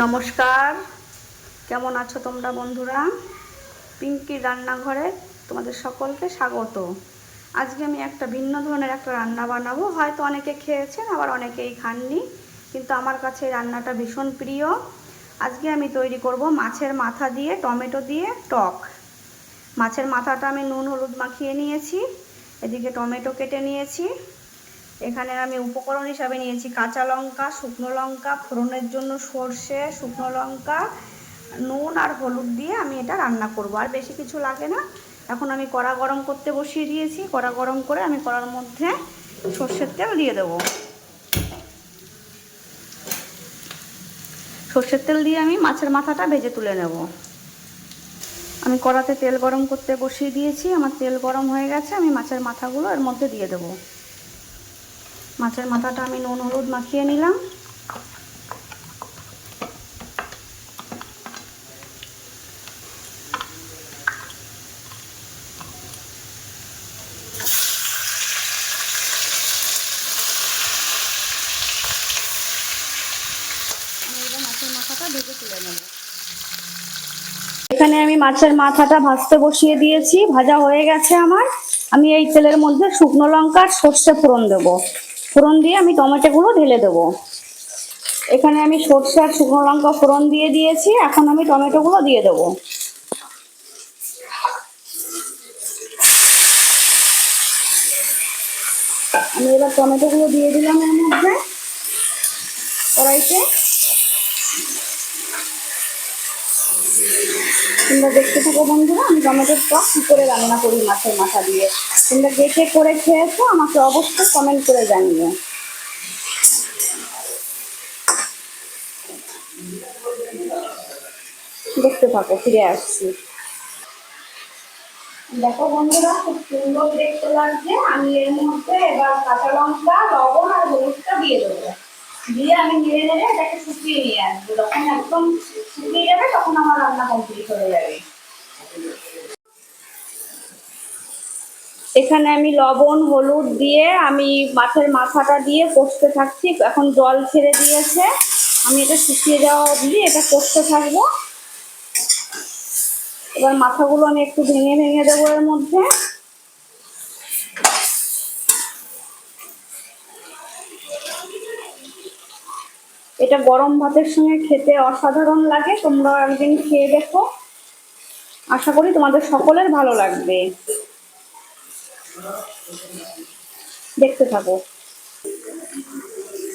নমস্কার, কেমন আছো তোমরা বন্ধুরা? পিঙ্কির রান্নাঘরে তোমাদের সকলকে স্বাগত। আজকে আমি একটা ভিন্ন ধরনের একটা রান্না বানাবো। হয়তো অনেকে খেয়েছেন, আবার অনেকেই খাননি, কিন্তু আমার কাছে এই রান্নাটা ভীষণ প্রিয়। আজকে আমি তৈরি করব মাছের মাথা দিয়ে টমেটো দিয়ে টক। মাছের মাথাটা আমি নুন হলুদ মাখিয়ে নিয়েছি, এদিকে টমেটো কেটে নিয়েছি। এখানে আমি উপকরণ হিসাবে নিয়েছি কাঁচা লঙ্কা, শুকনো লঙ্কা, ফোড়নের জন্য সর্ষে, শুকনো লঙ্কা, নুন আর হলুদ দিয়ে আমি এটা রান্না করব। আর বেশি কিছু লাগে না। এখন আমি কড়া গরম করতে বসিয়ে দিয়েছি। কড়া গরম করে আমি কড়ার মধ্যে সর্ষের তেল দিয়ে দেবো। সর্ষের তেল দিয়ে আমি মাছের মাথাটা ভেজে তুলে নেব। আমি কড়াতে তেল গরম করতে বসিয়ে দিয়েছি। আমার তেল গরম হয়ে গেছে। আমি মাছের মাথাগুলো এর মধ্যে দিয়ে দেবো। মাছের মাথাটা আমি নুন হলুদ মাখিয়ে নিলাম। মাছের মাথাটা ভেজে তুলে নেব। এখানে আমি মাছের মাথাটা ভাজতে বসিয়ে দিয়েছি। ভাজা হয়ে গেছে আমার। আমি এই তেলের মধ্যে শুকনো লঙ্কা আর সর্ষে ফোড়ন দেব। ফোড়ন দিয়ে আমি টমেটোগুলো ঢেলে দেব। এখানে আমি সর্ষে আর শুকনো লঙ্কা ফোড়ন দিয়ে দিয়েছি। এখন আমি টমেটোগুলো দিয়ে দেব। আমি এবার টমেটোগুলো দিয়ে দিলাম এর মধ্যে কড়াইতে। তোমরা দেখতে থাকো বন্ধুরা, আমি টমেটোর টক কী করে রান্না করি মাছের মাথা দিয়ে। তোমরা দেখে করে খেয়েছো, আমাকে অবশ্যই কমেন্ট করে জানিও। দেখতে থাকো, ফিরে আসছি। দেখো বন্ধুরা, খুব সুন্দর দেখতে লাগছে। আমি এর মধ্যে এবার কাঁচা লঙ্কা, লবণ আর হলুদটা দিয়ে দেবো। দিয়ে আমি নেড়ে নেড়ে এটাকে শুকিয়ে নিয়ে আসবো। যখন একদম শুকিয়ে যাবে তখন আমার রান্না কমপ্লিট হয়ে যাবে। এখানে আমি লবণ হলুদ দিয়ে আমি মাছের মাথাটা দিয়ে কষতে থাকছি। এখন জল ছেড়ে দিয়েছে। আমি এটা শুকিয়ে যাওয়া অবধি এটা কষতে থাকবো। এবার মাথাগুলো আমি একটু ভেঙে ভেঙে দেবো এর মধ্যে। এটা গরম ভাতের সঙ্গে খেতে অসাধারণ লাগে। তোমরা একদিন খেয়ে দেখো, আশা করি তোমাদের সকলের ভালো লাগবে। দেখতে থাকো।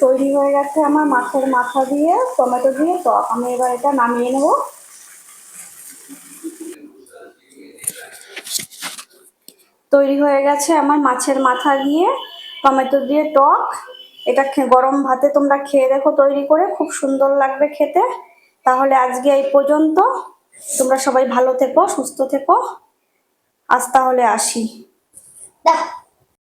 তৈরি হয়ে গেছে আমার মাছের মাথা দিয়ে টমেটো দিয়ে টক। আমি এবার এটা নামিয়ে নেব। তৈরি হয়ে গেছে আমার মাছের মাথা দিয়ে টমেটো দিয়ে টক। এটা গরম ভাতে তোমরা খেয়ে দেখো তৈরি করে, খুব সুন্দর লাগবে খেতে। তাহলে আজকে এই পর্যন্ত। তোমরা সবাই ভালো থেকো, সুস্থ থেকো। আজ তাহলে আসি।